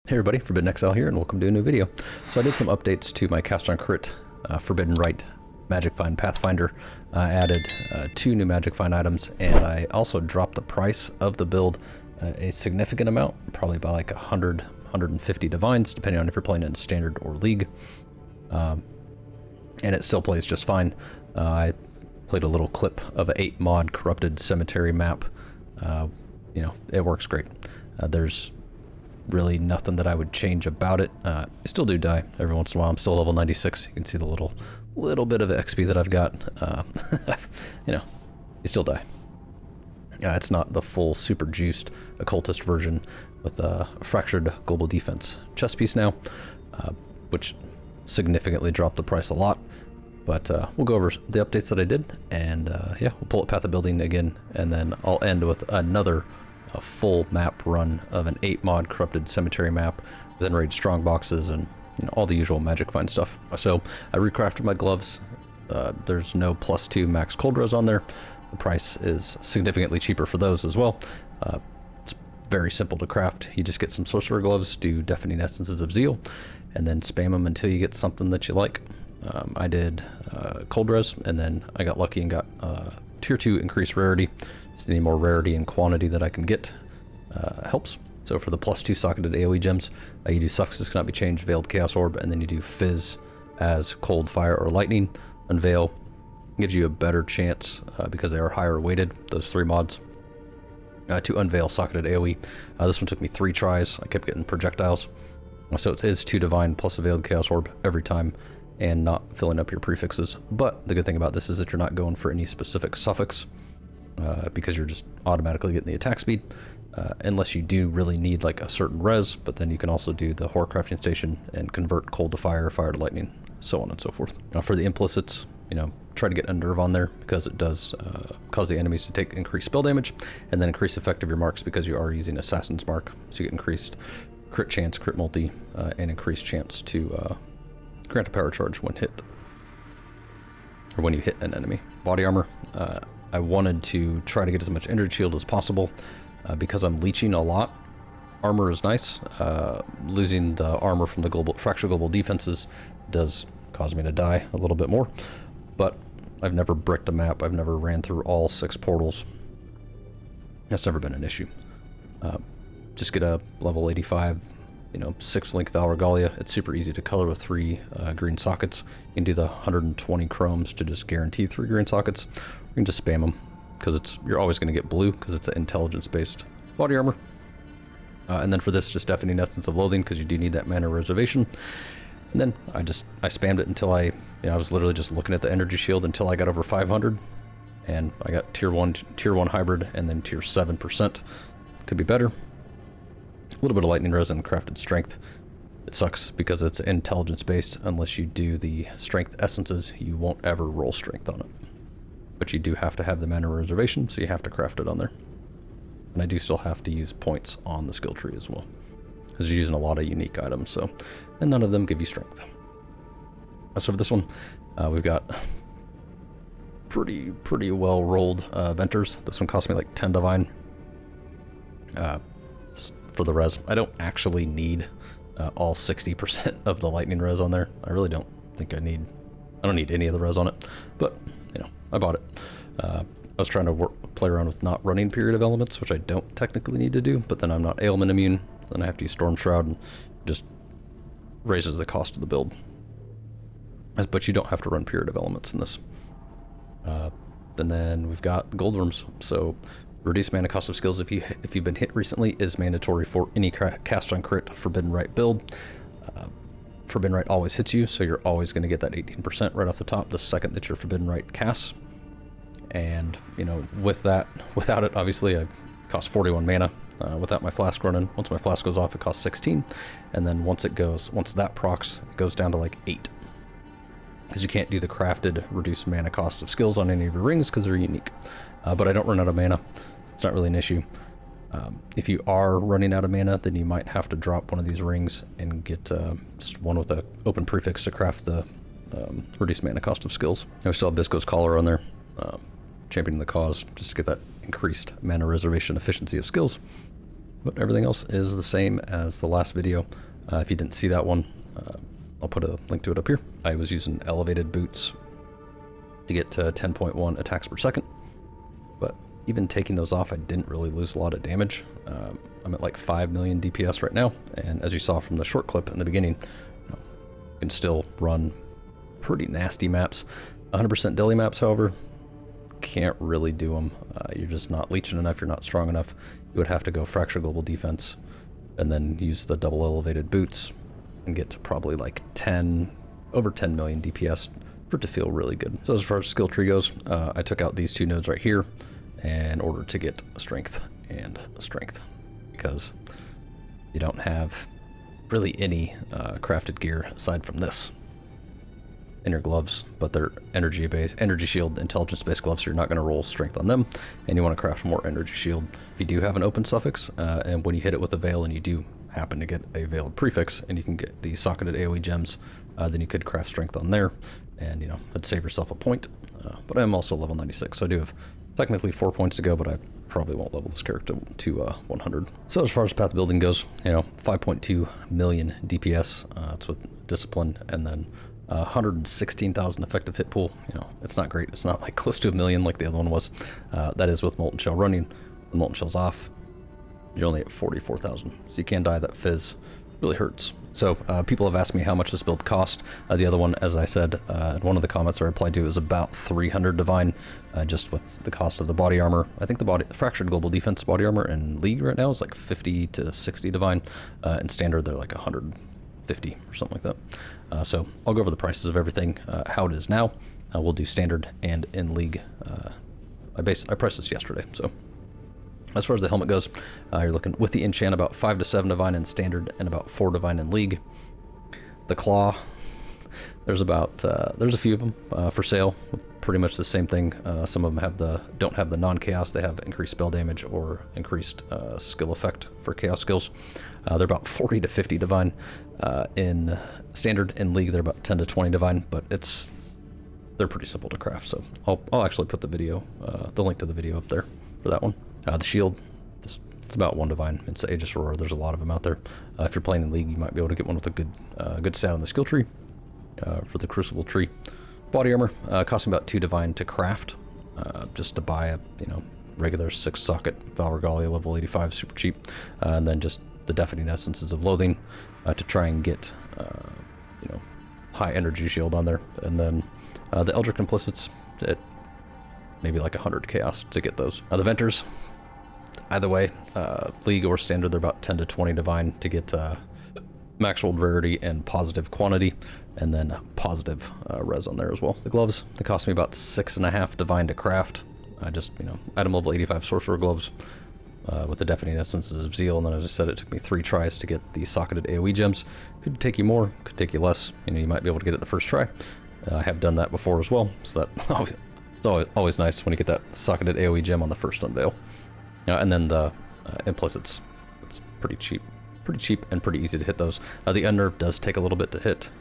Hey everybody, ForbiddenXL here, and welcome to a new video. So I did some updates to my castoncrit Forbidden Rite Magic Find Pathfinder. I added 2 new Magic Find items, and I also dropped the price of the build a significant amount, probably by like 100, 150 divines, depending on if you're playing in standard or league. And it still plays just fine. I played a little clip of an 8 mod corrupted cemetery map. You know, it works great. There's really nothing that I would change about it. I still do die every once in a while. I'm still level 96. You can see the little bit of XP that I've got. You know, you still die. It's not the full super juiced occultist version with a fractured global defense chest piece now, which significantly dropped the price a lot. But we'll go over the updates that I did, and yeah, we'll pull up Path of Building again, and then I'll end with another full map run of an 8 mod corrupted cemetery map with enraged strong boxes and all the usual Magic Find stuff. So I recrafted my gloves. There's no +2 max cold res on there. The price is significantly cheaper for those as well. It's very simple to craft. You just get some sorcerer gloves, do deafening essences of zeal, and then spam them until you get something that you like. I did cold res, and then I got lucky and got tier 2 increased rarity. Just any more rarity and quantity that I can get helps. So for the +2 socketed AoE gems, you do Suffixes Cannot Be Changed, Veiled Chaos Orb, and then you do Fizz as Cold, Fire, or Lightning. Unveil gives you a better chance, because they are higher weighted, those 3 mods, to unveil socketed AoE. This one took me 3 tries. I kept getting projectiles. So it is 2 Divine plus a Veiled Chaos Orb every time, and not filling up your prefixes. But the good thing about this is that you're not going for any specific suffix, because you're just automatically getting the attack speed, unless you do really need like a certain res, but then you can also do the Horror Crafting Station and convert cold to fire, fire to lightning, so on and so forth. Now for the implicits, you know, try to get a nerve on there, because it does cause the enemies to take increased spell damage, and then increase effect of your marks because you are using Assassin's Mark, so you get increased crit chance, crit multi, and increased chance to grant a power charge when hit, or when you hit an enemy. Body armor, I wanted to try to get as much energy shield as possible, because I'm leeching a lot. Armor is nice. Losing the armor from the fractured global defenses does cause me to die a little bit more, but I've never bricked a map. I've never ran through all 6 portals. That's never been an issue. Just get a level 85, you know, 6 Link Val Regalia. It's super easy to color with 3 green sockets. You can do the 120 chromes to just guarantee 3 green sockets. You can just spam them, because you're always going to get blue, because it's an intelligence-based body armor. And then for this, just Deafening Essence of Loathing, because you do need that mana reservation. And then I spammed it until I was literally just looking at the energy shield until I got over 500, and I got tier 1 hybrid, and then tier 7%. Could be better. A little bit of lightning res and crafted strength. It sucks because it's intelligence based. Unless you do the strength essences, you won't ever roll strength on it. But you do have to have the mana reservation, so you have to craft it on there. And I do still have to use points on the skill tree as well, because you're using a lot of unique items, so, and none of them give you strength. So for this one, we've got pretty well rolled Venters. This one cost me like 10 divine. For the res, I don't actually need all 60% of the lightning res on there. I really don't think I don't need any of the res on it, but you know, I bought it. I was trying to play around with not running period of elements, which I don't technically need to do, but then I'm not ailment immune, then I have to use Storm Shroud, and just raises the cost of the build. But you don't have to run period of elements in this. And then we've got the gold worms. So reduce mana cost of skills if you've been hit recently is mandatory for any castoncrit Forbidden Rite build. Forbidden Rite always hits you, so you're always going to get that 18% right off the top the second that your Forbidden Rite casts. And you know, without it, obviously I cost 41 mana. Without my flask running, once my flask goes off, it costs 16, and then once that procs, it goes down to like 8. Because you can't do the crafted reduced mana cost of skills on any of your rings because they're unique. But I don't run out of mana. It's not really an issue. If you are running out of mana, then you might have to drop one of these rings and get just one with an open prefix to craft the reduced mana cost of skills. I still have Bisco's Collar on there, championing the cause, just to get that increased mana reservation efficiency of skills. But everything else is the same as the last video. If you didn't see that one, I'll put a link to it up here. I was using elevated boots to get to 10.1 attacks per second, but even taking those off, I didn't really lose a lot of damage. I'm at like 5 million DPS right now, and as you saw from the short clip in the beginning, you can still run pretty nasty maps. 100% deli maps, however, can't really do them. You're just not leeching enough, you're not strong enough. You would have to go fracture global defense and then use the double elevated boots and get to probably like over 10 million DPS for it to feel really good. So as far as skill tree goes, I took out these two nodes right here in order to get strength and strength, because you don't have really any crafted gear aside from this in your gloves, but they're energy shield, intelligence based gloves, so you're not going to roll strength on them, and you want to craft more energy shield. If you do have an open suffix, and when you hit it with a veil and you do happen to get a veiled prefix and you can get the socketed AoE gems, then you could craft strength on there, and that'd save yourself a point. But I'm also level 96, so I do have technically 4 points to go, but I probably won't level this character to 100. So as far as path building goes, 5.2 million DPS, it's with discipline, and then 116,000 effective hit pool. It's not great. It's not like close to a million like the other one was. That is with molten shell running. When molten shell's off, you're only at 44,000. So you can die. That fizz really hurts. So people have asked me how much this build cost. The other one, as I said, in one of the comments I replied to, is about 300 divine, just with the cost of the body armor. I think the fractured global defense body armor in League right now is like 50 to 60 divine. In standard, they're like 150 or something like that. So I'll go over the prices of everything, how it is now. We'll do standard and in League. I priced this yesterday. So as far as the helmet goes, you're looking with the enchant about 5 to 7 divine in standard and about 4 divine in League. The claw, there's a few of them for sale. Pretty much the same thing. Some of them don't have the non-chaos. They have increased spell damage or increased skill effect for chaos skills. They're about 40 to 50 divine in standard. In League, they're about 10 to 20 divine, but they're pretty simple to craft. So I'll actually put the link to the video up there for that one. The shield, it's about 1 divine. It's the Aegis Aurora. There's a lot of them out there. If you're playing in League, you might be able to get one with a good stat on the skill tree for the crucible tree. Body armor costing about 2 divine to craft, just to buy a regular 6 socket Val Regalia level 85, super cheap, and then just the deafening essences of loathing to try and get high energy shield on there, and then the Eldritch Implicits at maybe like 100 chaos to get those. The Venters, either way, League or standard, they're about 10 to 20 divine to get max rolled rarity and positive quantity, and then positive res on there as well. The gloves, they cost me about 6.5 divine to craft. Just item level 85 sorcerer gloves with the deafening essences of zeal, and then as I said, it took me 3 tries to get the socketed AoE gems. Could take you more, could take you less. You might be able to get it the first try. I have done that before as well, so that it's always nice when you get that socketed AoE gem on the first unveil. And then the implicits, it's pretty cheap and pretty easy to hit those. The unnerve does take a little bit to hit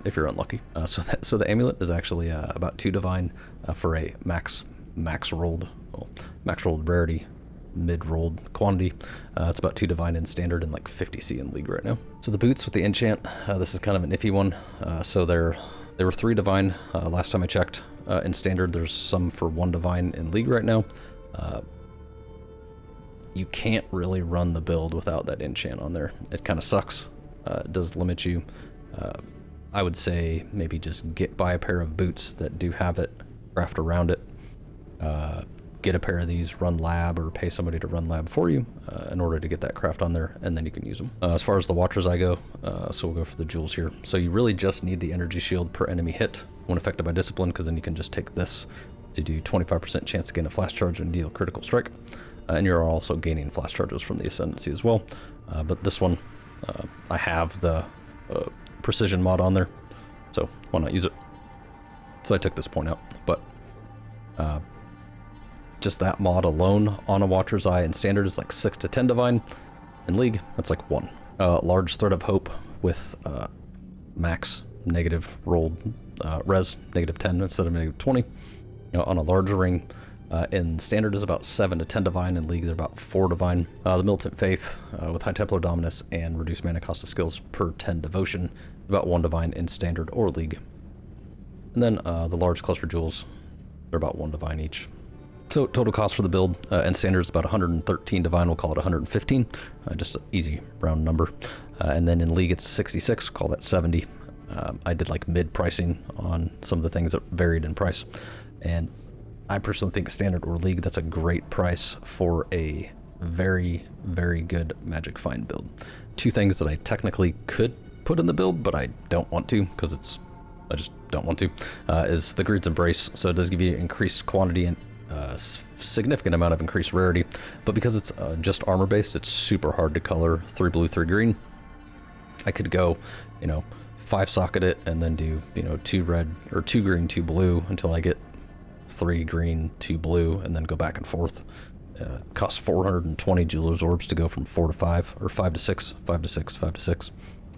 if you're unlucky. So the amulet is actually about 2 divine for a max rolled rarity, mid rolled quantity. It's about 2 divine in standard and like 50C in League right now. So the boots with the enchant, this is kind of an iffy one. So there were 3 divine last time I checked. In standard, there's some for 1 divine in League right now. You can't really run the build without that enchant on there. It kind of sucks. It does limit you. I would say maybe just buy a pair of boots that do have it, craft around it. Get a pair of these, run lab, or pay somebody to run lab for you in order to get that craft on there, and then you can use them. As far as the Watchers I go, so we'll go for the jewels here. So you really just need the energy shield per enemy hit when affected by discipline, because then you can just take this to do 25% chance to gain a flash charge and deal critical strike. And you're also gaining flash charges from the Ascendancy as well. But this one, I have the precision mod on there, so why not use it? So I took this point out, but just that mod alone on a Watcher's Eye in standard is like 6 to 10 divine. In League, that's like 1. Large Thread of Hope with max negative rolled res, -10 instead of -20. On a large ring, In Standard is about 7 to 10 Divine, in League they're about 4 Divine. The Militant Faith with High Templar Dominus and reduced mana cost of skills per 10 Devotion is about 1 Divine in Standard or League. And then the large cluster jewels, they're about 1 Divine each. So total cost for the build in Standard is about 113 Divine, we'll call it 115, just an easy round number. And then in League it's 66, call that 70. I did like mid pricing on some of the things that varied in price. And I personally think Standard or League, that's a great price for a very, very good Magic Find build. 2 things that I technically could put in the build, but I don't want to because I just don't want to, is the Greed's Embrace. So it does give you increased quantity and significant amount of increased rarity, but because it's just armor based, it's super hard to color 3 blue, 3 green. I could go, 5 socket it and then do, 2 red or 2 green, 2 blue until I get 3 green, 2 blue, and then go back and forth. Costs 420 Jeweler's Orbs to go from 4 to 5, or 5 to 6, 5 to 6, 5 to 6,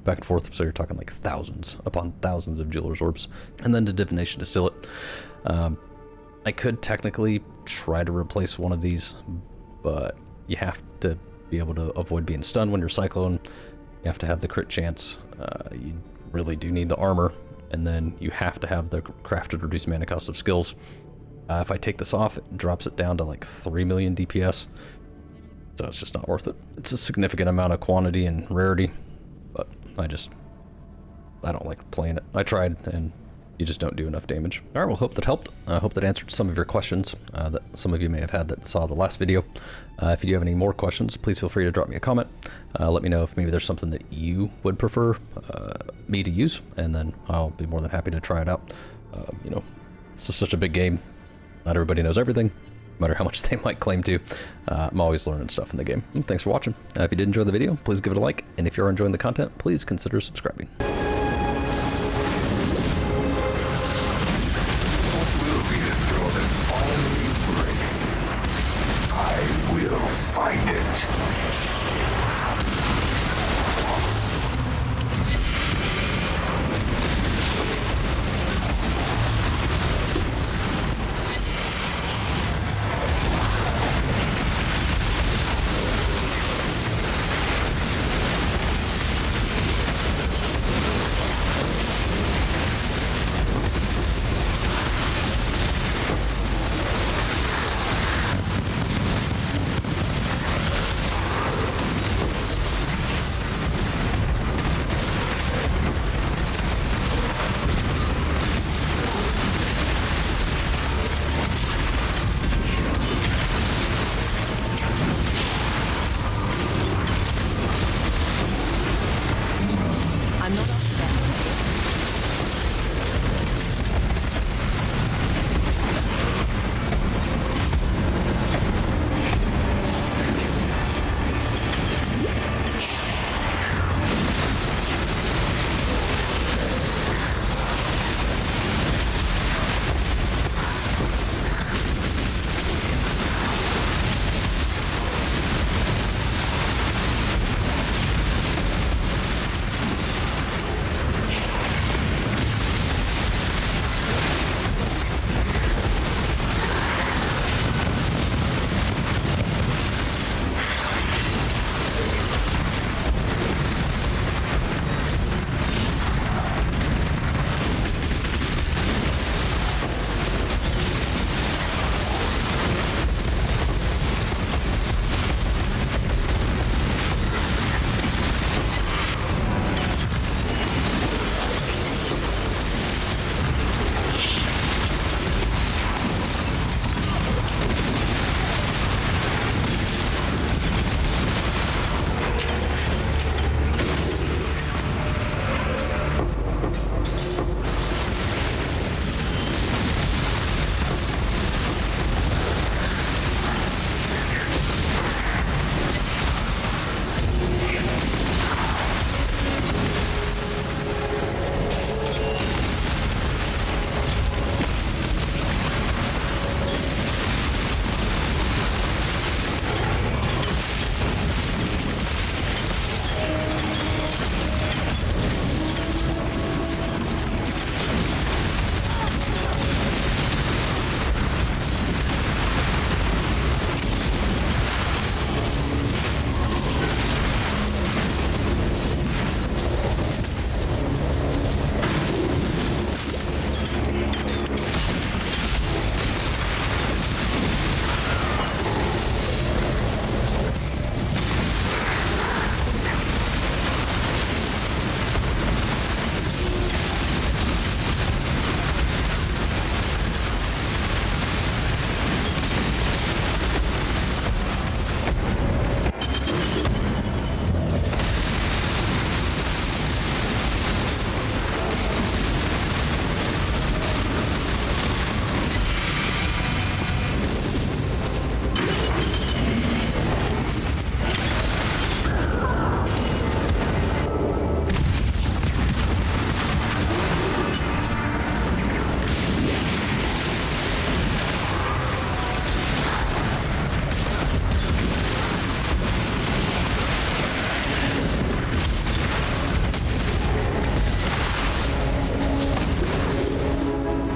back and forth. So you're talking like thousands upon thousands of Jeweler's Orbs. And then the Divination Distill it. I could technically try to replace one of these, but you have to be able to avoid being stunned when you're Cyclone. You have to have the crit chance. You really do need the armor. And then you have to have the crafted reduced mana cost of skills. If I take this off, it drops it down to like 3 million DPS. So it's just not worth it. It's a significant amount of quantity and rarity, but I don't like playing it. I tried, and you just don't do enough damage. All right, well, hope that helped. I hope that answered some of your questions that some of you may have had that saw the last video. If you do have any more questions, please feel free to drop me a comment. Let me know if maybe there's something that you would prefer me to use, and then I'll be more than happy to try it out. It's just such a big game. Not everybody knows everything, no matter how much they might claim to. I'm always learning stuff in the game. Thanks for watching. If you did enjoy the video, please give it a like, and if you're enjoying the content, please consider subscribing. Find it.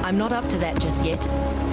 I'm not up to that just yet.